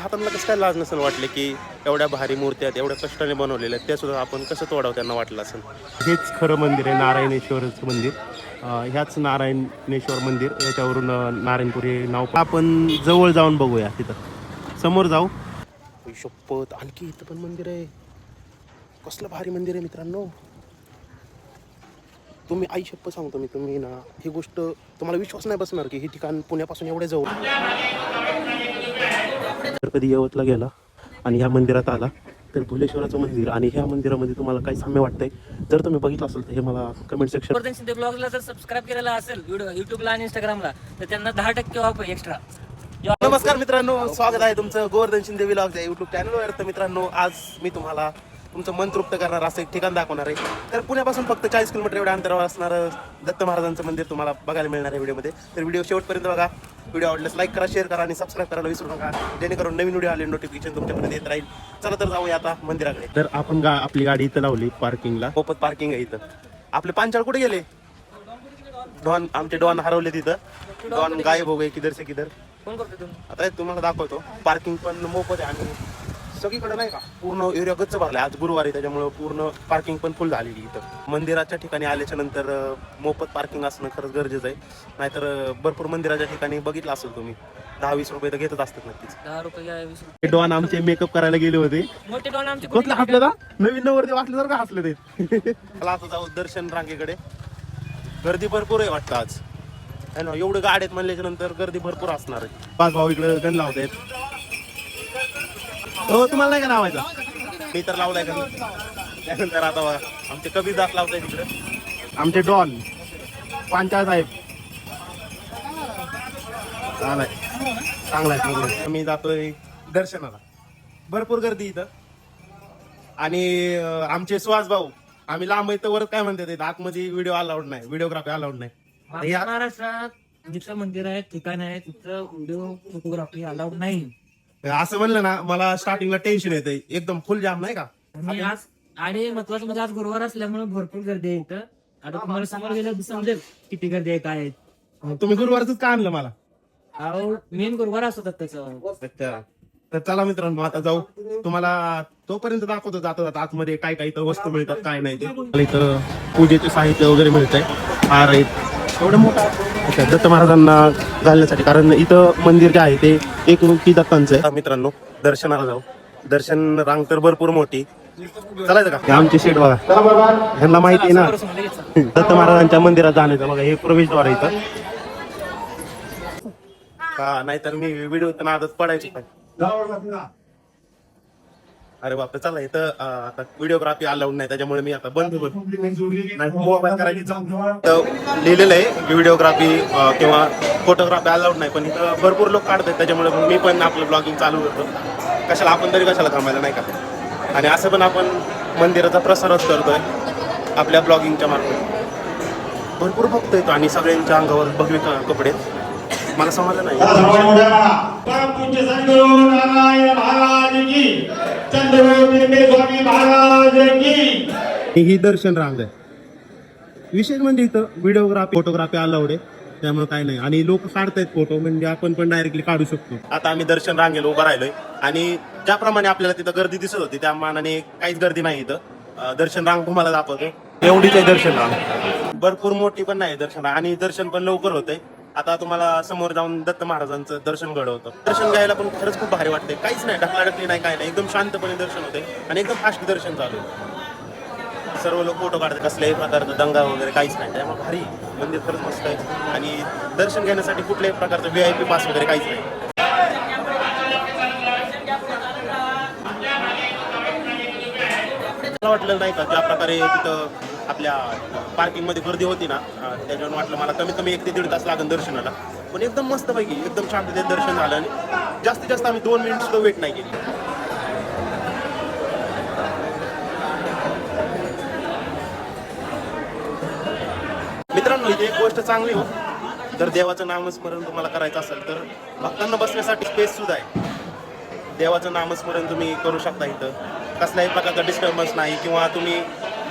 हातांना कसं काय लाज नसेल वाटले की एवढ्या भारी मूर्त्या आहेत, एवढ्या कष्टाने बनवलेल्या आहेत, त्या सुद्धा आपण कसं तोडावं त्यांना वाटलं असेल. हेच खरं मंदिर आहे, नारायणेश्वरचं मंदिर. ह्याच नारायणेश्वर मंदिर याच्यावरून नारायणपुरी नाव. आपण जवळ जाऊन बघूया, तिथं समोर जाऊ. शपथ, आणखी इथं पण मंदिर आहे. कसलं भारी मंदिर आहे मित्रांनो. तुम्ही आई शप्प सांगतो मी, तुम्ही ना ही गोष्ट तुम्हाला विश्वास नाही बसणार की हे ठिकाण पुण्यापासून एवढे जवळ. तर कधी यवतला गेला आणि ह्या मंदिरात आला तर भुलेश्वराचं मंदिर आणि ह्या मंदिरामध्ये तुम्हाला काही साम्य वाटतंय, जर तुम्ही बघितलं असेल तर हे मला कमेंट सेक्शन. गोवर्धन शिंदे ब्लॉगला जर सबस्क्राईब केलेला असेल व्हिडिओ युट्यूबला आणि इंस्टाग्रामला, तर त्यांना 10% ऑफ एक्स्ट्रा. नमस्कार मित्रांनो, स्वागत आहे तुमचं गोवर्धन शिंदे व्लॉगच्या युट्यूब चॅनलवर. तर मित्रांनो, आज मी तुम्हाला तुमचं मन तृप्त करणार असं एक ठिकाण दाखवणार आहे. तर पुण्यापासून फक्त 40 किलोमीटर एवढ्या अंतरावर असणारं दत्त महाराजांचं मंदिर तुम्हाला बघायला मिळणार आहे व्हिडिओमध्ये. तर व्हिडिओ शेवटपर्यंत बघा. व्हिडिओ आवडल्यास लाईक करा, शेअर करा आणि सबस्क्राईब करायला विसरू नका, जेणेकरून नवीन व्हिडिओ आले नोटिफिकेशन तुमच्यापर्यंत येत राहील. चला तर जाऊया आता मंदिराकडे. तर आपण आपली गाडी इथं लावली पार्किंगला. मोफत पार्किंग आहे इथं. आपले पांचाळ कुठे गेले? डॉन, आमचे डॉन हरवले तिथं. डॉन गायब हो गए, किधर से किधर. फोन करतो तुम्ही. आता तुम्हाला दाखवतो. पार्किंग पण मोफत आहे आणि सगळीकडे नाही का पूर्ण एरिया गच्च भरलाय. आज गुरुवार आहे त्याच्यामुळे पूर्ण पार्किंग पण फुल झालेली इथं. मंदिराच्या ठिकाणी आल्याच्या नंतर मोफत पार्किंग असणं खरंच गरजेचं आहे. नाहीतर भरपूर मंदिराच्या ठिकाणी बघितलं असेल तुम्ही 10-20 रुपये तर घेतच असतात नक्कीच. 10 रुपये 20 रुपये. डॉन आमचे मेकअप करायला गेले होते. मोठे डॉन आमचे कुठलं हसलं का? नवीन नवरदेव वाटलं जर का हसले ते. मला आता जाऊ दर्शन रांगेकडे. गर्दी भरपूर आहे वाटतं आज. है ना, एवढं गाड्यात म्हणल्याच्या नंतर गर्दी भरपूर असणार आहे. 5 भाऊ इकडे गण लावतायत. हो, तुम्हाला नाही का लावायचा? मी तर लावलाय का. त्यानंतर आता बघा आमचे कबीर दास लावताय तिकडे. आमचे डॉन पांचाळ साहेब चांगलाय, चांगलाय. मी जातोय दर्शनाला. भरपूर गर्दी इथं. आणि आमचे सुहास भाऊ, आम्ही लांब इथं वर काय म्हणतात आतमध्ये व्हिडिओ अलाउड नाही, व्हिडिओग्राफी अलाउड नाही. महाराष्ट्रात जिथं मंदिर आहे, ठिकाण आहे, तिथं व्हिडिओ फोटोग्राफी अलाउड नाही. असं म्हणलं ना मला स्टार्टिंगला टेन्शन येतंय. एकदम फुल जाम नाही का. आणि आज आणि महत्वाचं म्हणजे आज गुरुवार असल्यामुळे भरपूर गर्दी आहे इथं. आता तुम्हाला समोर गेलं समजेल किती गर्दी आहे, काय आहे. तुम्ही गुरुवारच का आणलं मला? अहो, मेन गुरुवार असतात त्याचं. अच्छा, तर चला मित्रांनो आता जाऊ. तुम्हाला तोपर्यंत दाखवतो जाता जाता आतमध्ये काय काय इथं वस्तू मिळतात काय नाही ते. इथं पूजेचे साहित्य वगैरे मिळतंय. हार आहेत एवढं मोठं. अच्छा, दत्त महाराजांना घालण्यासाठी, कारण इथं मंदिर जे आहे ते एक रूपी दत्तांचं आहे. मित्रांनो, दर्शनाला जाऊ. दर्शन रांग तर भरपूर मोठी. चालायचं का? आमची सीट बघा, ह्यांना माहिती आहे ना दत्त महाराजांच्या मंदिरात जाण्याचं. बघा हे प्रवेशद्वार आहे इथं. हा, नाहीतर मी व्हिडिओ तर नादच पडायची. अरे बापरे, चला इथं आता व्हिडिओग्राफी अलाउड नाही त्याच्यामुळे मी आता बंद करतो. मोबाईल करायची लिहिलेलं आहे व्हिडिओग्राफी किंवा फोटोग्राफी अलाउड नाही, पण इथं भरपूर लोक काढतात त्याच्यामुळे मी पण आपलं ब्लॉगिंग चालू करतो. कशाला आपण तरी कशाला थांबायला नाही का. आणि असं पण आपण मंदिराचा प्रसारच करतोय आपल्या ब्लॉगिंगच्या मार्फत. भरपूर भक्त येतो आणि सगळ्यांच्या अंगावर भगवे कपडे. मला समजलं नाही. ही दर्शन रांग आहे. विशेष म्हणजे इथं व्हिडिओग्राफी फोटोग्राफी अलाउड आहे त्यामुळे काय नाही. आणि लोक काढतायत फोटो, म्हणजे आपण पण डायरेक्टली काढू शकतो. आता आम्ही दर्शन रांगेला उभं राहिलोय आणि ज्याप्रमाणे आपल्याला तिथं गर्दी दिसत होती त्या मानाने काहीच गर्दी नाही इथं. दर्शन रांग तुम्हाला दाखवतो. एवढीच आहे दर्शन रांग, भरपूर मोठी पण नाही दर्शन रांग. आणि दर्शन पण लवकर होतंय. आता तुम्हाला समोर जाऊन दत्त महाराजांचं दर्शन घडवतं. दर्शन घ्यायला पण खरंच खूप भारी वाटतंय. काहीच नाही, ढकलाढकली नाही, काय नाही. एकदम शांतपणे दर्शन होते आणि एकदम फास्ट दर्शन चालू आहे. सर्व लोक फोटो काढतात, कसल्याही प्रकारचा दंगा वगैरे काहीच नाही. त्यामुळे भारी मंदिर खरंच मस्त आहे. आणि दर्शन घेण्यासाठी कुठल्याही प्रकारचं VIP पास वगैरे काहीच नाही. मला वाटलं नाही का ज्या प्रकारे तिथं आपल्या पार्किंग मध्ये गर्दी होती ना, त्याच्यावर वाटलं मला कमीत कमी 1 ते 1.5 तास लागेल दर्शनाला. पण एकदम मस्त पैकी एकदम शांततेत दर्शन झालं आणि जास्तीत जास्त आम्ही 2 मिनिट सुद्धा वेट नाही केली. मित्रांनो, इथे एक गोष्ट चांगली हो, जर देवाचं नामस्मरण तुम्हाला करायचं असेल तर भक्तांना बसण्यासाठी स्पेस सुद्धा आहे. देवाचं नामस्मरण तुम्ही करू शकता इथं. कसल्याही प्रकारचा डिस्टर्बन्स नाही किंवा तुम्ही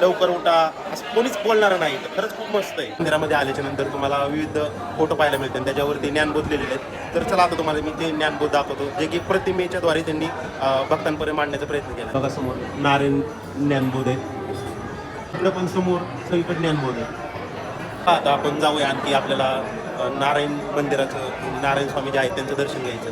लवकर उठा असं कोणीच बोलणार नाही. तर खरंच खूप मस्त आहे. मंदिरामध्ये आल्याच्या नंतर तुम्हाला विविध फोटो पाहायला मिळतील, त्याच्यावरती ज्ञानबोध लिहिलेले आहेत. तर चला आता तुम्हाला मी ते ज्ञानबोध दाखवतो, जे की प्रतिमेच्या द्वारे त्यांनी भक्तांपर्यंत मांडण्याचा प्रयत्न केला. बघा समोर नारायण ज्ञानबोध आहे, इकडे पण समोर सगळीकडे ज्ञानबोध आहे. आता आपण जाऊया आणखी आपल्याला नारायण मंदिराचं, नारायण स्वामी जे आहेत त्यांचं दर्शन घ्यायचं.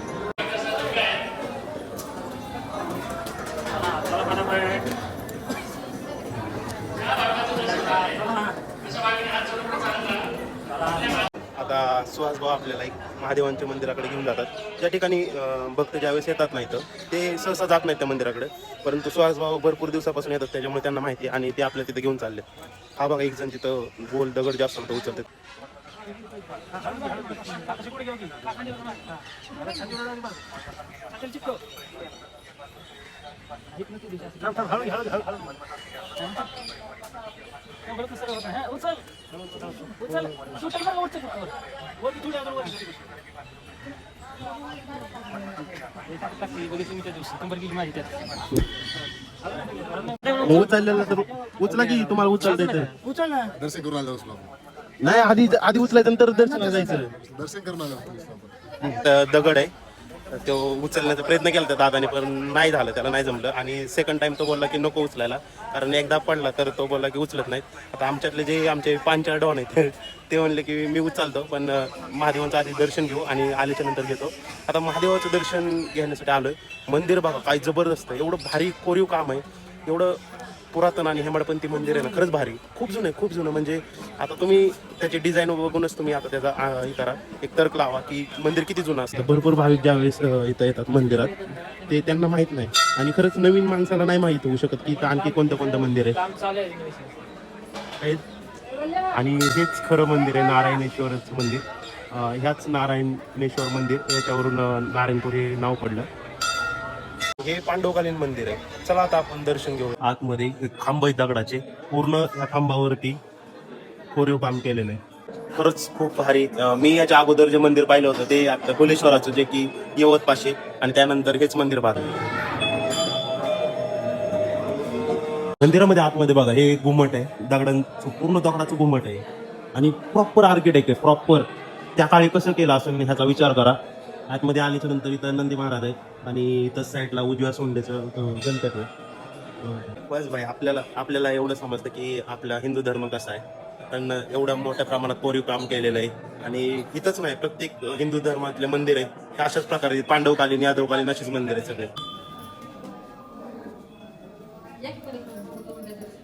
आता सुहास भाऊ आपल्याला एक महादेवांच्या मंदिराकडे घेऊन जातात. ज्या ठिकाणी भक्त ज्यावेळेस येतात नाही तर ते सहसा जात नाहीत त्या मंदिराकडे, परंतु सुहास भाऊ भरपूर दिवसापासून येतात, त्याच्यामुळे त्यांना माहिती आहे आणि ते आपल्या तिथे घेऊन चालले. हा बघा एक जण तिथं गोल दगड जास्त होतं उचलतात. उचललेलं तर उचला की तुम्हाला उचलता येतं. दर्शन करून आलो असलो नाही आधी उचलायचं नंतर दर्शनाला जायचं. दर्शन करून आलो असलो. दगड आहे तो उचलण्याचा प्रयत्न केला त्या दादाने, पण नाही झालं, त्याला नाही जमलं. आणि सेकंड टाइम तो बोलला की नको उचलायला, कारण एकदा पडला तर तो बोलला की उचलत नाहीत. आता आमच्यातले जे आमचे 5-4 डॉन आहेत ते म्हणले की मी उचलतो, पण महादेवांचं आधी दर्शन घेऊ आणि आल्याच्या नंतर घेतो. आता महादेवाचं दर्शन घेण्यासाठी आलोय. मंदिर बघा काय जबरदस्त आहे, एवढं भारी कोरीव काम आहे, एवढं पुरातन आणि हेमाडपंथी मंदिर आहे ना, खरंच भारी, खूप जुनं आहे, खूप जुनं. म्हणजे आता तुम्ही त्याची डिझाईन बघूनच तुम्ही आता त्याचा हे करा, एक तर्क लावा की मंदिर किती जुनं असतं. भरपूर भाविक ज्यावेळेस इथं येतात मंदिरात, ते त्यांना माहित नाही आणि खरंच नवीन माणसाला नाही माहित होऊ शकत की इथं आणखी कोणतं मंदिर आहे. आणि हेच खरं मंदिर आहे, नारायणेश्वरचं मंदिर. ह्याच नारायणेश्वर मंदिर याच्यावरून नारायणपूर हे नाव पडलं. हे पांडवकालीन मंदिर आहे. चला आता आपण दर्शन घेऊ. आतमध्ये एक खांब आहे दगडाचे, पूर्ण या खांबावरती कोरीव काम केलेलं आहे. खरंच खूप भारी. मी याच्या अगोदर जे मंदिर पाहिलं होतं ते आता कोलेश्वराचं, जे की यवत पाशे, आणि त्यानंतर हेच मंदिर पाहिलं. मंदिरामध्ये आतमध्ये बघा हे घुमट आहे, दगडांचं पूर्ण दगडाचं घुमट आहे आणि प्रॉपर आर्किटेक्ट आहे, प्रॉपर. त्या काळी कसं केलं असं ह्याचा विचार करा. आतमध्ये आल्याच्या नंतर इथं नंदी महाराज आहेत आणि इथं साईडला उजव्या सोंडेचं गणपती आहे. बस भाई, आपल्याला एवढं समजतं की आपला हिंदू धर्म कसा आहे, कारण एवढ्या मोठ्या प्रमाणात कोरीव काम केलेलं आहे. आणि इथंच नाही, प्रत्येक हिंदू धर्मातले मंदिर आहे हे अशाच प्रकारे पांडवकालीन, यादवकालीन अशीच मंदिर आहे सगळे.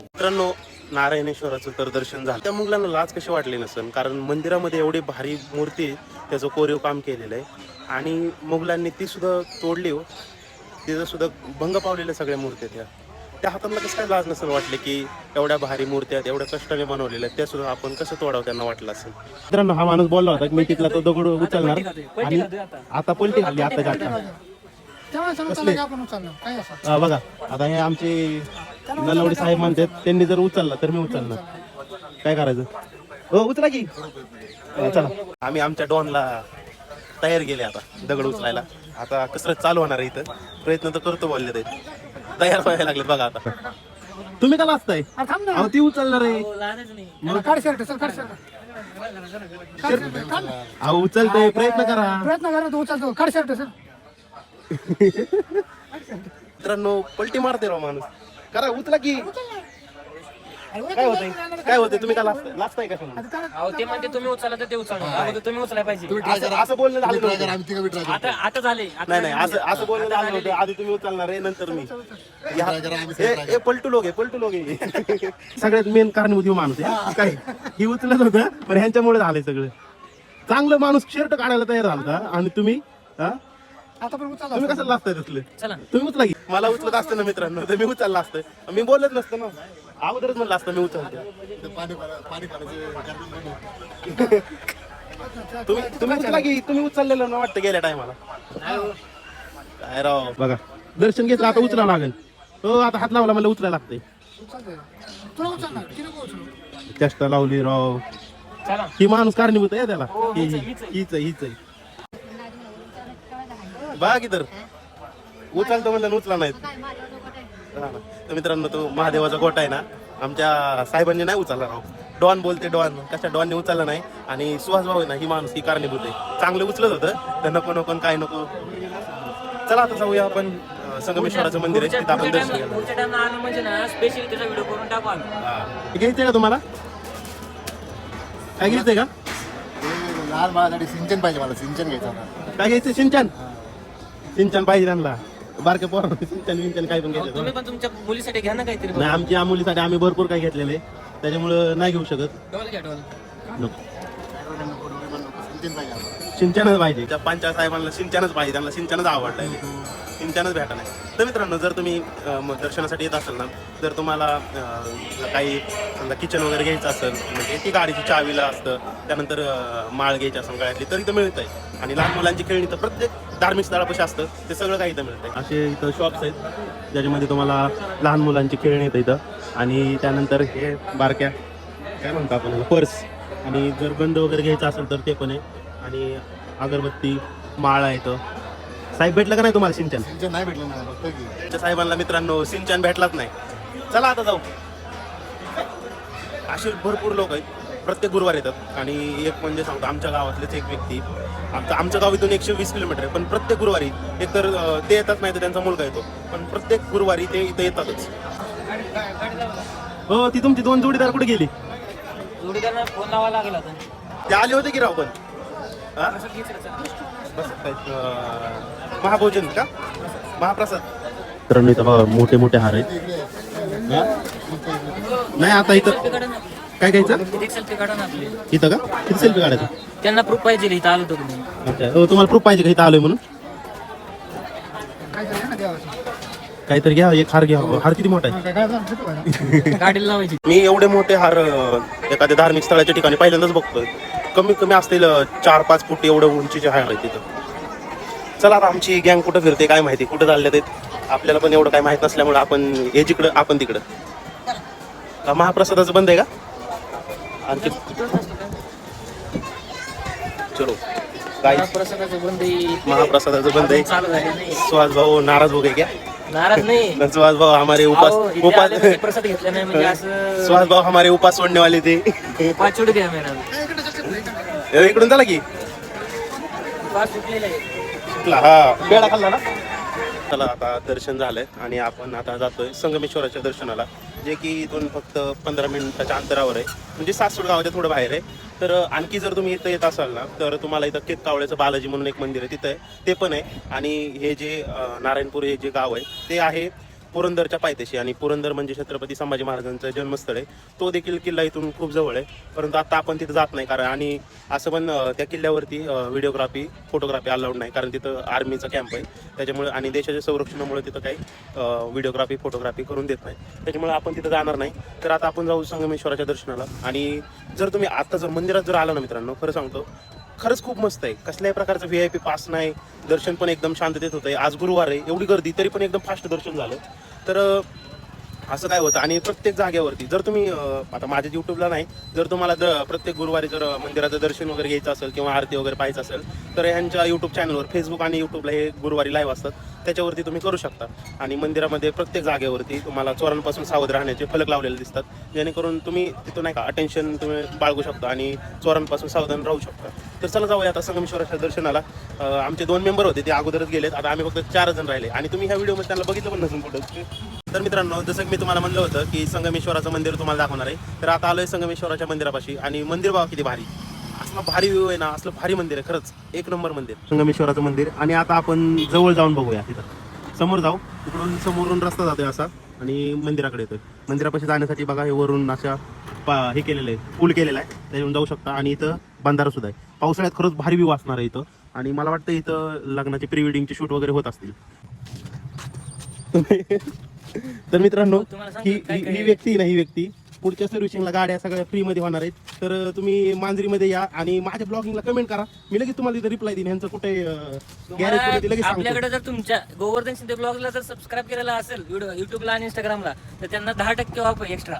मित्रांनो, नारायणेश्वराचं तर दर्शन झालं. त्या मुलांना लाज कशी वाटली नसेल, कारण मंदिरामध्ये एवढी भारी मूर्ती आहे, त्याचं कोरीव काम केलेलं आहे आणि मुघलांनी ती सुद्धा तोडली. तिथं सुद्धा भंग पावलेल्या सगळ्या मूर्त्या त्या हातांना कसं काय लाज नसेल वाटले की एवढ्या भारी मूर्त्या आहेत, एवढ्या कष्टाने बनवलेल्या आहेत, त्या सुद्धा आपण कसं तोडावं त्यांना वाटलं असेल. मित्रांनो, हा माणूस बोलला होता की मी तिथला तो दगड उचलणार आणि आता पलटी खाल्ली आताच्या आता. बघा आता हे आमचे नलवडे साहेब म्हणतात, त्यांनी जर उचलला तर मी उचलणार. काय करायचं? हो, उचला की. चला, आम्ही आमच्या डॉनला तयार केले आता दगड उचलायला. आता कसरत चालू होणार आहे इथं, प्रयत्न तर करतो बोलले ते, तयार व्हायला लागले. बघा आता तुम्ही का वाचताय? अहो ती उचलणार आहे. अहो उचलतोय, प्रयत्न करा. मित्रांनो, पलटी मारते राव माणूस. करा, उचला की. काय होतंय तुम्ही का लाजताय का? ते म्हणते तुम्ही उचलला तर ते उचलणार, तुम्ही उचलाय पाहिजे. असं बोलणं झालं नव्हतं. आता झाले. नाही असं बोलणं झालं नव्हतं. आधी तुम्ही उचलणार आहे, नंतर मी. हे पलटू लोक आहे. सगळ्यात मेन कारणीभूत माणूस आहे. काय ही उचलत होतं, पण ह्यांच्यामुळे झालंय सगळं. चांगलं माणूस शर्ट काढायला तयार झाला आणि तुम्ही तुम्ही कसं लागताय तसले? तुम्ही उचला की. मला उचलत असतं ना मित्रांनो, तर मी उचलला असतं, मी बोलत नसतं ना, अगोदरच म्हणलं असतं मी उचलतो. तुम्ही उचला की. तुम्ही उचललेलं ना वाटतं गेल्या टायमाला. काय राव, बघा दर्शन घेतलं, आता उचला लागेल. हो, आता हात लावला मला उचलायला लागतंय. चेष्टा लावली राव. ही माणूस कारणीभूत आहे त्याला. हीच बघा की, तर उचलतो म्हणलं उचला नाहीत. तर मित्रांनो, तो महादेवाचा गोटा आहे ना, आमच्या साहेबांनी नाही उचलला राव. डॉन बोलते डॉन, कशा डॉनने उचलला नाही. आणि सुहास भाऊ आहे ना, ही माणूस ही कारणीभूत आहे. चांगलं उचलत होतं तर नको नको काय नको. चला आता जाऊया आपण संगमेश्वराचं मंदिर आहे तिथं आपण दर्शन घेऊया. पुढच्या टाइमला आलो म्हणजे ना स्पेशली त्याचा व्हिडिओ करून टाकू आम्ही. घ्यायचंय का तुम्हाला? काय घ्यायचंय का? हे लहान बाळासाठी सिंचन पाहिजे मला, सिंचन घ्यायचं होतं. काय घ्यायचं? सिंचन. सिंचन पाहिजे त्यांना. बारके पोर सिंचन विंचन काय पण घ्यायचं. तुम्ही पण तुमच्या मुलीसाठी घ्या ना काहीतरी. नाही, आमच्या मुलीसाठी आम्ही भरपूर काही घेतलेले त्याच्यामुळं नाही घेऊ शकत. डॉल घ्या डॉल. नको. सिंचन पाहिजे आम्हाला. सिंचनच पाहिजे. त्या पंचायत साहेबांना सिंचनच पाहिजे. त्यांना सिंचनच आवडलंय. सिंचनच भेटा नाही. तर मित्रांनो, जर तुम्ही दर्शनासाठी येत असाल ना, तर तुम्हाला काही समजा किचन वगैरे घ्यायचं असेल, म्हणजे ती गाडीची चावीला असतं, त्यानंतर माळ घ्यायची असेल गळ्यातली, तर इथं मिळत आहे. आणि लहान मुलांची खेळणी तर प्रत्येक धार्मिक स्थळापाशी असतं, ते सगळं काही इथं मिळतंय. असे इथं शॉप्स आहेत ज्याच्यामध्ये तुम्हाला लहान मुलांची खेळणी येतं इथं. आणि त्यानंतर हे बारक्या काय म्हणतो आपण पर्स, आणि जर गंध वगैरे घ्यायचं असेल तर ते पण आहे. आणि अगरबत्ती, माळा येतं. साहेब भेटलं का नाही तुम्हाला सिंचन? सिंचन नाही भेटलं ना, फक्त की त्यांच्या साहेबांना मित्रांनो सिंचन भेटलाच नाही. चला आता जाऊ. असे भरपूर लोक आहेत, प्रत्येक गुरुवार येतात. आणि एक म्हणजे सांगतो, आमच्या गावातलेच एक व्यक्ती, आमचं गाव इथून 120 किलोमीटर आहे, पण प्रत्येक गुरुवारी एकतर ते येतात नाही तर त्यांचा मुलगा येतो, पण प्रत्येक गुरुवारी ते इथं येतातच. हो, ती तुमची 2 जोडीदार कुठे गेली? जोडीदारांना फोन लावायला लागला होता. ते आले होते की राव पण? हा? बस महाभोजन का? महाप्रसाद. तर इथं मोठे मोठे हार आहेत. नाही आता इथं काय घ्यायचं? एक सेल्फी काढा ना आपली. इथं का? किती सेल्फी काढायचं? त्यांना प्रूफ पाहिजे इथं आलो तुम्ही. अच्छा, हो, तुम्हाला प्रूफ पाहिजे का इथं आलोय म्हणून? काहीतरी घ्या, एक हार घ्या. हार किती मोठा आहे? गाडीला लावायची. मी एवढे मोठे हार एखाद्या धार्मिक स्थळाच्या ठिकाणी पहिल्यांदाच बघतोय. कमीत कमी असतील 4-5 फूट एवढं उंचीचे हार आहेत तिथं. चला आता आमची गँग कुठं फिरते काय माहिती, कुठं चालले ते आपल्याला पण एवढं काय माहित नसल्यामुळे आपण हे जिकडं आपण तिकडं. महाप्रसादाचं बंद आहे का आणखी? चलो काय प्रसादाचं बंद आहे. महाप्रसादाचं बंद आहे. चालू झाले नाही. सुहास भाऊ नाराज हो गए क्या? नाराज नाही. सुहास भाऊ हमारे अहो, उपास इथे आले म्हणजे प्रसाद घेतला नाही म्हणजे असं सुहास भाऊ हमारे उपास सोडने वाले थे. पाच चुड घ्या मॅडम. इकडून झाला की पाच सुटलेला आहे. सुटला. हा, पेढा खाल्ला ना. चला आता दर्शन झालंय आणि आपण आता जातोय संगमेश्वराच्या दर्शनाला, जे की इथून फक्त 15 मिनिटाच्या अंतरावर आहे. म्हणजे सासवड गावाच्या थोडं बाहेर आहे. तर आणखी जर तुम्ही इथं येत असाल ना, तर तुम्हाला इथं केतकावळ्याचं बालाजी म्हणून एक मंदिर आहे, तिथं आहे, ते पण आहे. आणि हे जे नारायणपूर हे जे गाव आहे ते आहे पुरंदरच्या पायथ्याशी. आणि पुरंदर म्हणजे छत्रपती संभाजी महाराजांचं जन्मस्थळ आहे. तो देखील किल्ला इथून खूप जवळ आहे, परंतु आता आपण तिथं जात नाही. कारण आणि असं पण त्या किल्ल्यावरती व्हिडिओग्राफी फोटोग्राफी अलाउड नाही, कारण तिथं आर्मीचा कॅम्प आहे त्याच्यामुळे. आणि देशाच्या संरक्षणामुळे तिथं काही व्हिडिओग्राफी फोटोग्राफी करून देत नाही, त्याच्यामुळे आपण तिथं जाणार नाही. तर आता आपण जाऊ संगमेश्वराच्या दर्शनाला. आणि जर तुम्ही आता जर मंदिरात जर आला ना मित्रांनो, खरं सांगतो खरंच खूप मस्त आहे. कसल्याही प्रकारचं VIP पास नाही, दर्शन पण एकदम शांततेत होतंय. आज गुरुवार आहे, एवढी गर्दी तरी पण एकदम फास्ट दर्शन झालं. तर असं काय होतं. आणि प्रत्येक जागेवरती जर तुम्ही आता माझ्या यूट्यूबला नाही, जर तुम्हाला प्रत्येक गुरुवारी जर मंदिराचं दर्शन वगैरे घ्यायचं असेल किंवा आरती वगैरे पाहायचं असेल, तर ह्यांच्या यूट्यूब चॅनलवर फेसबुक आणि यूट्यूबला हे गुरुवारी लाईव्ह असतात, त्याच्यावरती तुम्ही करू शकता. आणि मंदिरामध्ये प्रत्येक जागेवरती तुम्हाला चोरांपासून सावध राहण्याचे फलक लावलेले दिसतात, जेणेकरून तुम्ही तिथून नाही का अटेन्शन तुम्ही बाळगू शकता आणि चोरांपासून सावधान राहू शकता. तर चला जाऊया आता संगमेश्वराच्या दर्शनाला. आमचे 2 मेंबर होते, ते अगोदरच गेलेत. आता आम्ही फक्त 4 जण राहिले. आणि तुम्ही ह्या व्हिडिओमध्ये त्यांना बघितलं पण नसून कुठं. तर मित्रांनो, जसं मी तुम्हाला म्हणलं होतं की संगमेश्वराचं मंदिर तुम्हाला दाखवणार आहे, तर आता आलोय संगमेश्वराच्या मंदिरापाशी. आणि मंदिर बघा किती भारी, असलं भारी व्ह्यू आहे ना, असलं भारी मंदिर आहे, खरंच एक नंबर मंदिर संगमेश्वराचं मंदिर. आणि आता आपण जवळ जाऊन बघूया, तिथं समोर जाऊ. तिकडून समोरून रस्ता जातोय असा आणि मंदिराकडे येतोय. मंदिरापाशी जाण्यासाठी बघा हे वरून अशा हे केलेलं आहे, पूल केलेला आहे, त्याच्यावरून जाऊ शकता. आणि इथं बंधारा सुद्धा आहे. पावसाळ्यात खरंच भारी व्ह्यू असणार आहे इथं. आणि मला वाटतं इथं लग्नाचे प्री वेडिंगचे शूट वगैरे होत असतील. तर मित्रांनो, ही व्यक्ती पुढच्या सर्व्हिसिंगला गाड्या सगळ्या फ्री मध्ये होणार आहेत. तर तुम्ही मांजरीमध्ये या आणि माझ्या ब्लॉगिंगला कमेंट करा, मी लगेच तुम्हाला तिथे रिप्लाय देईन. ह्यांचं कुठे गॅरेज कुठे लगेच सांगतो. आपल्याकडे जर तुमच्या गोवर्धन शिंदे ब्लॉगला जर सबस्क्राईब केलेला असेल व्हिडिओ युट्यूबला आणि इंस्टाग्रामला, तर त्यांना 10% ऑफ एक्स्ट्रा.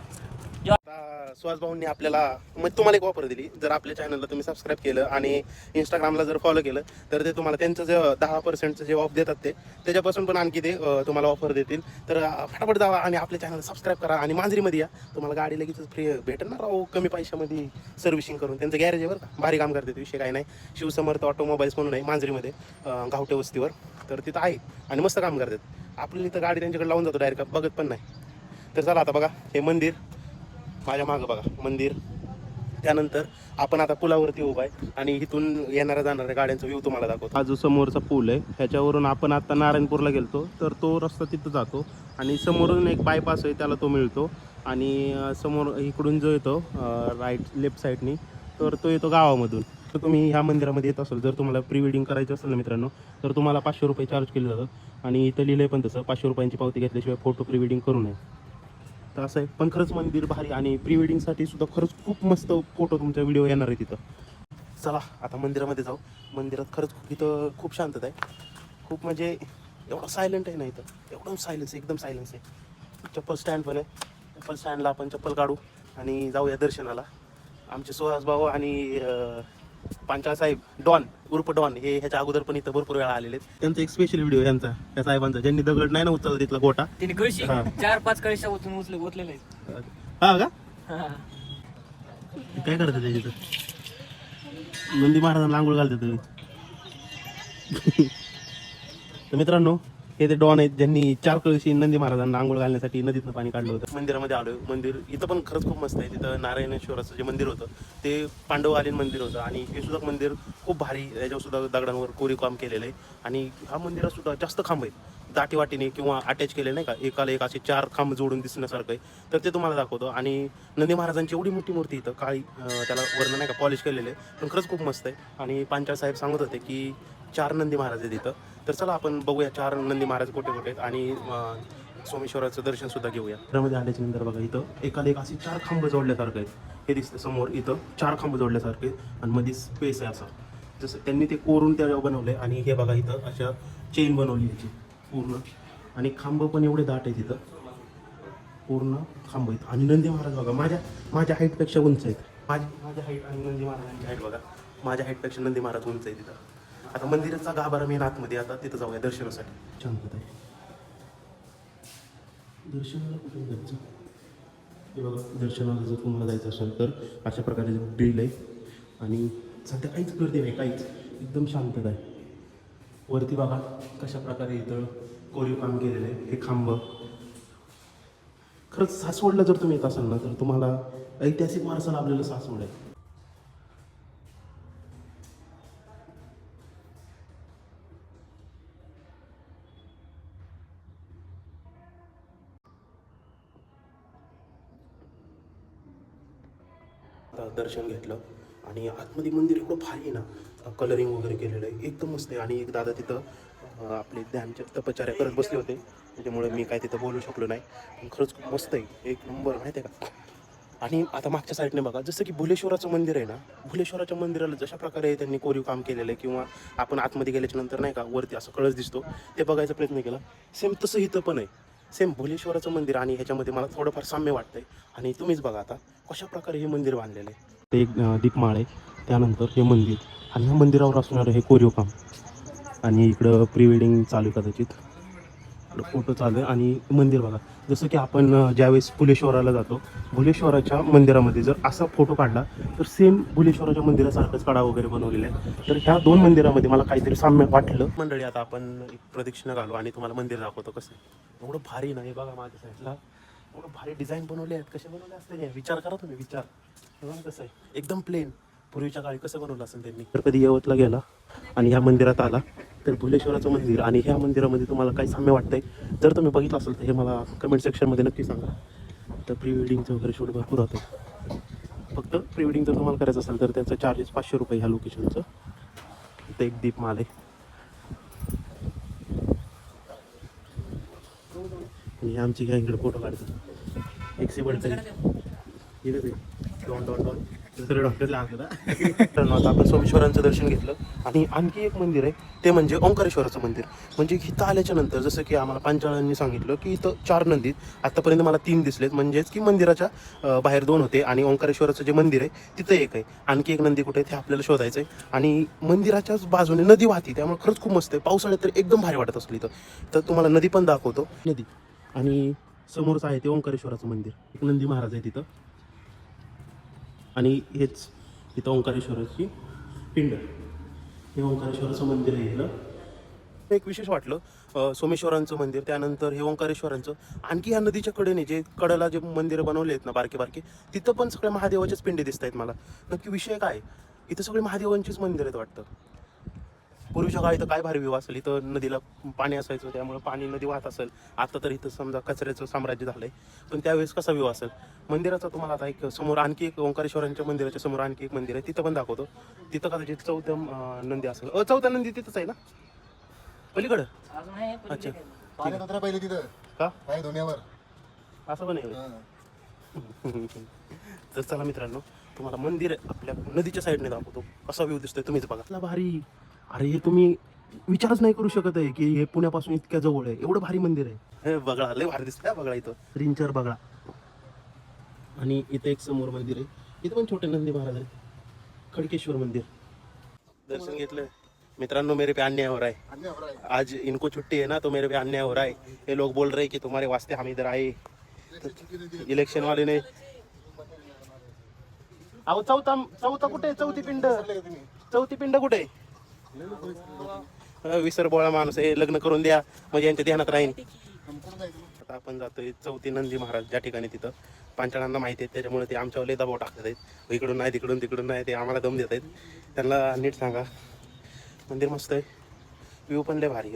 सुहास भाऊंनी आपल्याला म्हणजे तुम्हाला एक ऑफर दिली. जर आपल्या चॅनलला तुम्ही सबस्क्राईब केलं आणि इंस्टाग्रामला जर फॉलो केलं तर ते तुम्हाला त्यांचं जे 10% जे ऑफ देतात ते त्याच्यापासून पण आणखी ते तुम्हाला ऑफर देतील. तर फटाफट जावा आणि आपल्या चॅनल सबस्क्राईब करा आणि मांजरीमध्ये या. तुम्हाला गाडी लगेच फ्री भेटेल ना राव, कमी पैशामध्ये सर्व्हिसिंग करून. त्यांचं गॅरेज आहे बरं का, भारी काम करते, विषय काय नाही. शिवसमर्थ ऑटोमोबाईल्स म्हणून आहे मांजरीमध्ये, गावठे वस्तीवर. तर तिथं आहे आणि मस्त काम करतात. आपल्याला इथं गाडी त्यांच्याकडे लावून जातो डायरेक्ट, बघत पण नाही. तर चला आता बघा हे मंदिर माझ्या मागं बघा मंदिर. त्यानंतर आपण आता पुलावरती उभा आहे आणि इथून येणाऱ्या जाणाऱ्या गाड्यांचा व्ह्यू तुम्हाला दाखवतो. हा जो समोरचा पूल आहे ह्याच्यावरून आपण आता नारायणपूरला गेलतो तर तो रस्ता तिथं जातो आणि समोरून एक बायपास आहे त्याला तो मिळतो आणि समोर इकडून जो येतो राईट लेफ्ट साईडनी तर तो येतो गावामधून. तर तुम्ही ह्या मंदिरामध्ये येत असाल, जर तुम्हाला प्री वेडिंग करायचं असेल ना मित्रांनो, तर तुम्हाला 500 रुपये चार्ज केलं जातं आणि इथं लिहिलं आहे पण तसं 500 रुपयांची पावती घेतल्याशिवाय फोटो प्री वेडिंग करू नये. तर असं आहे. पण खरंच मंदिर भारी आणि प्री वेडिंगसाठी सुद्धा खरंच खूप मस्त फोटो तुमचा व्हिडिओ येणार आहे तिथं. चला आता मंदिरामध्ये जाऊ. मंदिरात खरंच इथं खूप शांतता आहे, खूप म्हणजे एवढं सायलेंट आहे ना इथं, एकदम सायलेन्स आहे, एकदम सायलेन्स आहे. चप्पल स्टँड पण आहे, चप्पल स्टँडला आपण चप्पल काढू आणि जाऊया दर्शनाला. आमचे सुहास भाऊ आणि पांचाळ साहेब डॉन उर्फ डॉन हे ह्याच्या अगोदर पण इथं भरपूर वेळा आलेले आहेत. त्यांचा एक स्पेशल व्हिडिओ यांचा त्या साहेबांचा, ज्यांनी दगड नाही ना उचलला तिथला गोटा. तिने कळशी हा. 4-5 कळशा ओतलेले आहेत. हा का, हा. काय करतात त्याची तर नंदी महाराजांना आंघोळ घालतात तुम्ही. तर मित्रांनो हे ते डॉन आहेत ज्यांनी 4 कळशी नंदी महाराजांना आंघोळ घालण्यासाठी नदीतनं पाणी काढलं होतं. मंदिरामध्ये आलोय. मंदिर इथं पण खरंच खूप मस्त आहे. तिथं नारायणेश्वराचं जे मंदिर होतं ते पांडवकालीन मंदिर होतं आणि हे सुद्धा मंदिर खूप भारी, याच्यावर सुद्धा दगडांवर कोरीव काम केलेलं आहे आणि ह्या मंदिरात सुद्धा जास्त खांब आहेत दाटीवाटीने किंवा अटॅच केले नाही का, एकाला एक असे 4 खांब जोडून दिसण्यासारखं आहे. तर ते तुम्हाला दाखवतो आणि नंदी महाराजांची एवढी मोठी मूर्ती इथं काळी, त्याला वर्ण नाही का पॉलिश केलेलं आहे, पण खरंच खूप मस्त आहे. आणि पांचाळ साहेब सांगत होते की 4 नंदी महाराज आहेत इथं. तर चला आपण बघूया 4 नंदी महाराज कुठे कुठे आहेत आणि सोमेश्वराचं दर्शन सुद्धा घेऊया. त्यामध्ये आल्याच्या नंतर बघा इथं एकाला एक असे 4 खांब जोडल्यासारखं आहेत. हे दिसतं समोर इथं 4 खांब जोडल्यासारखे आणि मध्ये स्पेस आहे असं, जसं त्यांनी ते कोरून त्याच्यावर बनवलंय. आणि हे बघा इथं अशा चेन बनवली याची पूर्ण आणि खांब पण एवढे दाट आहेत तिथं, पूर्ण खांब आहेत. आणि नंदी महाराज बघा माझ्या हाईटपेक्षा उंच आहेत. माझ्या हाईट आणि नंदी महाराजांची हाईट बघा, माझ्या हाईटपेक्षा नंदी महाराज उंच आहे तिथं. आता मंदिराचा गाभारा मेन आतमध्ये, आता तिथं जाऊया दर्शनासाठी. शांतता आहे. दर्शनाला कुठून जायचं हे बघा, दर्शनाला जर तुम्हाला जायचं असेल तर अशा प्रकारे बिल आहे आणि सध्या काहीच गर्दी नाही, काहीच एकदम शांतता आहे. वरती बघा कशा प्रकारे इथं कोरीव काम केलेलं आहे. हे खांब खरंच सासवडला जर तुम्ही येत असाल ना तर तुम्हाला ऐतिहासिक वारसा लाभलेलं सासवड आहे. दर्शन घेतलं आणि आतमध्ये मंदिर एवढं भारी आहे ना, कलरिंग वगैरे केलेलं आहे, एकदम मस्त आहे. आणि एक दादा तिथं आपले ध्यानच्या तपश्चर्या करत बसले होते, त्याच्यामुळे मी काय तिथं बोलू शकलो नाही. पण खरंच खूप मस्त आहे, एक नंबर, माहिती आहे का. आणि आता मागच्या साईडने बघा, जसं की भुलेश्वराचं मंदिर आहे ना, भुलेश्वराच्या मंदिराला जशा प्रकारे त्यांनी कोरीव काम केलेलं आहे किंवा आपण आतमध्ये गेल्याच्या नंतर नाही का वरती असं कळस दिसतो, ते बघायचा प्रयत्न केला. सेम तसं इथं पण आहे, सेम भुलेश्वराचं मंदिर आणि ह्याच्यामध्ये मला थोडंफार साम्य वाटतंय. आणि तुम्हीच बघा आता कशा प्रकारे हे मंदिर बांधलेलं आहे. ते एक दीपमाळ आहे, त्यानंतर हे मंदिर आणि ह्या मंदिरावर असणारं हे कोरीव काम. आणि इकडं प्री वेडिंग चालू आहे, कदाचित इकडं फोटो चालू आहे. आणि मंदिर बघा, जसं की आपण ज्यावेळेस भुलेश्वराला जातो, भुलेश्वराच्या मंदिरामध्ये जर असा फोटो काढला तर सेम भुलेश्वराच्या मंदिरासारखंच कडा वगैरे बनवलेला आहे. तर ह्या 2 मंदिरामध्ये मला काहीतरी साम्य वाटलं. मंडळी आता आपण एक प्रदक्षिणा घालू आणि तुम्हाला मंदिर दाखवतो कसं आहे. एवढं भारी नाही बघा, माझ्या साईडला एवढं भारी डिझाईन बनवले आहेत. कसे बनवले असते विचार करा तुम्ही, विचार बघा कसं आहे, एकदम प्लेन. पूर्वीच्या काळी कसं बनवलं असेल त्यांनी. तर कधी यवतला गेला आणि ह्या मंदिरात आला तर भुलेश्वराचं मंदिर आणि ह्या मंदिरामध्ये तुम्हाला काही साम्य वाटतंय, जर तुम्ही बघितलं असेल तर हे मला कमेंट सेक्शनमध्ये नक्की सांगा. तर प्री वेडिंगचं वगैरे शूट भरपूर होतं. फक्त प्री वेडिंग जर तुम्हाला करायचं असेल तर त्याचं चार्जेस 500 रुपये ह्या लोकेशनचं. इथं एक दीपमाल आहे आणि आमची काय इकडे फोटो काढतात. एक सिबड तरी डॉन डॉन डॉन दुसरे डॉक्टरला आणलं आता आपण सोमेश्वरांचं दर्शन घेतलं आणि आणखी एक मंदिर आहे ते म्हणजे ओंकारेश्वराचं मंदिर. म्हणजे इथं आल्याच्या नंतर जसं की आम्हाला पांचाळांनी सांगितलं की इथं 4 नंदी आतापर्यंत मला 3 दिसलेत, म्हणजेच की मंदिराच्या बाहेर 2 होते आणि ओंकारेश्वराचं जे मंदिर आहे तिथं एक आहे. आणखी एक नंदी कुठे आहे ते आपल्याला शोधायचं आहे. आणि मंदिराच्याच बाजूने नदी वाहती, त्यामुळे खरंच खूप मस्त आहे. पावसाळ्यात तर एकदम भारी वाटत असली तर तुम्हाला नदी पण दाखवतो. नदी आणि समोरच आहे ते ओंकारेश्वराचं मंदिर. एक नंदी महाराज आहे तिथं आणि हेच इथं ओंकारेश्वराची पिंड, हे ओंकारेश्वराचं मंदिर आहे इथलं. एक विशेष वाटलं सोमेश्वरांचं मंदिर, त्यानंतर हे ओंकारेश्वरांचं. आणखी ह्या नदीच्या कडेने जे कडेला जे मंदिरं बनवले आहेत ना बारके बारके, तिथं पण सगळ्या महादेवाच्याच पिंडी दिसत आहेत मला. नक्की विषय काय, इथं सगळे महादेवांचीच मंदिर आहेत वाटतं. पूर्वीच्या काळी तर काय भारी व्ह्यू असेल, इथं नदीला पाणी असायचं त्यामुळे पाणी नदी वाहत असेल. आता तर इथं समजा कचऱ्याचं साम्राज्य झालंय, पण त्यावेळेस कसा व्ह्यू असेल मंदिराचा तुम्हाला आता एक समोर आणखी एक ओंकारेश्वरांच्या मंदिराच्या समोर आणखी एक मंदिर आहे, तिथं पण दाखवतो. तिथं कदाचित 4थं नंदी असेल. 4थं नंदी तिथंच आहे ना पलीकडं? अजून आहे अच्छा, पाण्यात उतरा पहिले तिथं का काय धुण्यावर. असं पण आहे. तर चला मित्रांनो, तुम्हाला मंदिर आपल्या नदीच्या साईडने दाखवतो. कसा व्ह्यू दिसतोय तुम्हीच बघा. आपला भारी, अरे हे तुम्ही विचारच नाही करू शकत आहे की हे पुण्यापासून इतक्या जवळ आहे. एवढं भारी मंदिर आहे. हे बघा, लय भारी दिसतंय बघा. इथं रिंचर बघा आणि इथं एक समोर मंदिर आहे. इथं पण छोटे नंदी महाराज आहे. खडकेश्वर मंदिर दर्शन घेतलं मित्रांनो. मेरे पे अन्याय हो रहा है, आज इनको छुट्टी है ना, तो मेरे पे अन्याय हो रहा है. ये लोग बोल रहे हैं कि तुम्हारे वास्ते हम इधर आए. इलेक्शन वाले ने अहो चौथा कुठे? चौथी पिंड कुठे? विसर बोळा माणूस आहे. लग्न करून द्या म्हणजे यांच्या ध्यानात राहील. आता आपण जातोय 4थी नंदी महाराज ज्या ठिकाणी. तिथं पांचाळांना माहिती आहे त्याच्यामुळे ते आमच्यावर लय दबाव टाकत आहेत. इकडून नाही तिकडून नाही, ते आम्हाला दम देत आहेत. त्यांना नीट सांगा. मंदिर मस्त आहे, व्ह्यू पण लय भारी.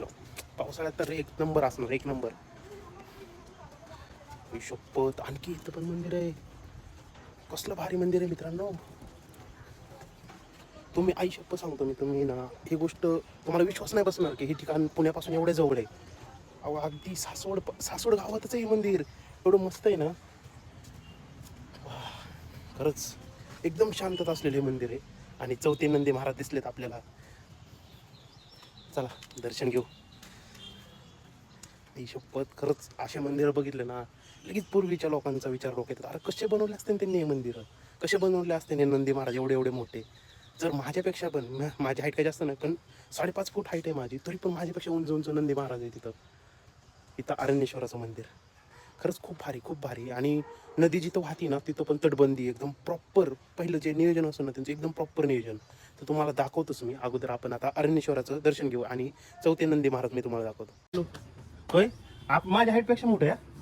पावसाळ्यात तर एक नंबर असणार, एक नंबर. शपथ, आणखी इथं पण मंदिर आहे. कसलं भारी मंदिर आहे मित्रांनो. तुम्ही आई शपथ सांगतो मी, तुम्ही ना ही गोष्ट तुम्हाला विश्वास नाही बसणार की हे ठिकाण पुण्यापासून एवढे जवळ आहे. अहो अगदी सासवड गावातच आहे हे मंदिर. एवढं मस्त आहे ना, खरंच एकदम शांतता असलेले मंदिर आहे. आणि 4थी नंदी महाराज दिसलेत आपल्याला. चला दर्शन घेऊ. ही शपथ, खरंच असे मंदिर बघितले ना लगेच पूर्वीच्या लोकांचा विचार डोक्यात येतात. अरे कसे बनवले असते त्यांनी हे मंदिरं, कसे बनवले असते हे नंदी महाराज एवढे मोठे. जर माझ्यापेक्षा पण, माझी हाईट काय जास्त नाही पण 5.5 फूट हाईट आहे माझी, तरी पण माझ्यापेक्षा उंच नंदी महाराज आहे तिथं. इथं अरण्येश्वराचं मंदिर खरंच खूप भारी. आणि नदी जिथं वाहती ना तिथं पण तटबंदी एकदम प्रॉपर. पहिलं जे नियोजन असतं ना त्यांचं एकदम प्रॉपर नियोजन. तर तुम्हाला दाखवतोच मी. अगोदर आपण आता अरण्येश्वराचं दर्शन घेऊ आणि 4थी नंदी महाराज मी तुम्हाला दाखवतो. होय, माझ्या हाईटपेक्षा मोठं आहे.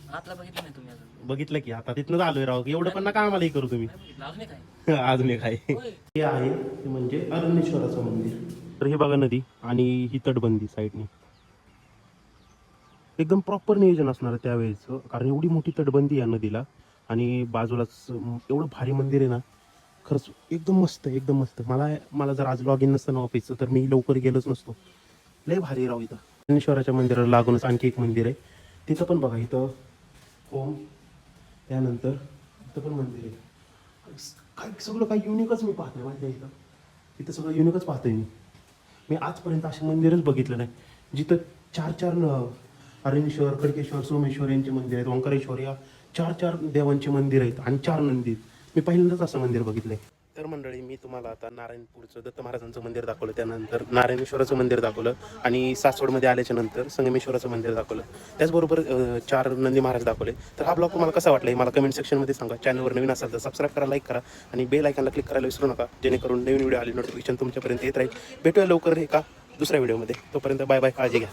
आतला बघितलं नाही तुम्ही अजून? बघितलं की आता तिथनं आलोय राव. एवढं पण नका आम्हाला हे करू तुम्ही. अजून एक आहे. अजून एक आहे. हे आहे ते म्हणजे अरण्येश्वराचं मंदिर. तर हे बघा नदी आणि ही तटबंदी साईडने. एकदम प्रॉपर नियोजन असणार आहे त्यावेळेचं, कारण एवढी मोठी तटबंदी आहे नदीला आणि बाजूलाच एवढं भारी मंदिर आहे ना. खरंच एकदम मस्त, एकदम मस्त. मला जर आज लॉग इन नसतं ना ऑफिसचं तर मी लवकर गेलोच नसतो. लय भारी राव. इथं अरण्येश्वराच्या मंदिराला लागूनच आणखी एक मंदिर आहे. तिथं पण बघा, इथं ओम, त्यानंतर इथं पण मंदिर आहे. काय सगळं काही युनिकच मी पाहतोय माहिती आहे. इथं सगळं युनिकच पाहतोय मी आजपर्यंत असे मंदिरच बघितलं नाही जिथं 4 अरण्येश्वर, खडकेश्वर, सोमेश्वर यांचे मंदिर आहेत. ओंकारेश्वर या 4 देवांची मंदिर आहेत आणि 4 नंदी. मी पहिल्यांदाच असं मंदिर बघितलंय. तर मंडळी, मी तुम्हाला आता नारायणपूरचं दत्त महाराजांचं मंदिर दाखवलं, त्यानंतर नारायणेश्वराचं मंदिर दाखवलं आणि सासवडमध्ये आल्याच्या नंतर संगमेश्वराचं मंदिर दाखवलं. त्याचबरोबर 4 नंदी महाराज दाखवले. तर हा ब्लॉग तुम्हाला कसा वाटला हे मला कमेंट सेक्शनमध्ये सांगा. चॅनलवर नवीन असाल तर सबस्क्राईब करा, लाईक करा आणि बेल आयकॉनला क्लिक करायला विसरू नका, जेणेकरून नवीन व्हिडिओ आली नोटिफिकेशन तुमच्यापर्यंत येत राहील. भेटूया लवकर एका दुसऱ्या व्हिडिओमध्ये. तोपर्यंत बाय बाय, काळजी घ्या.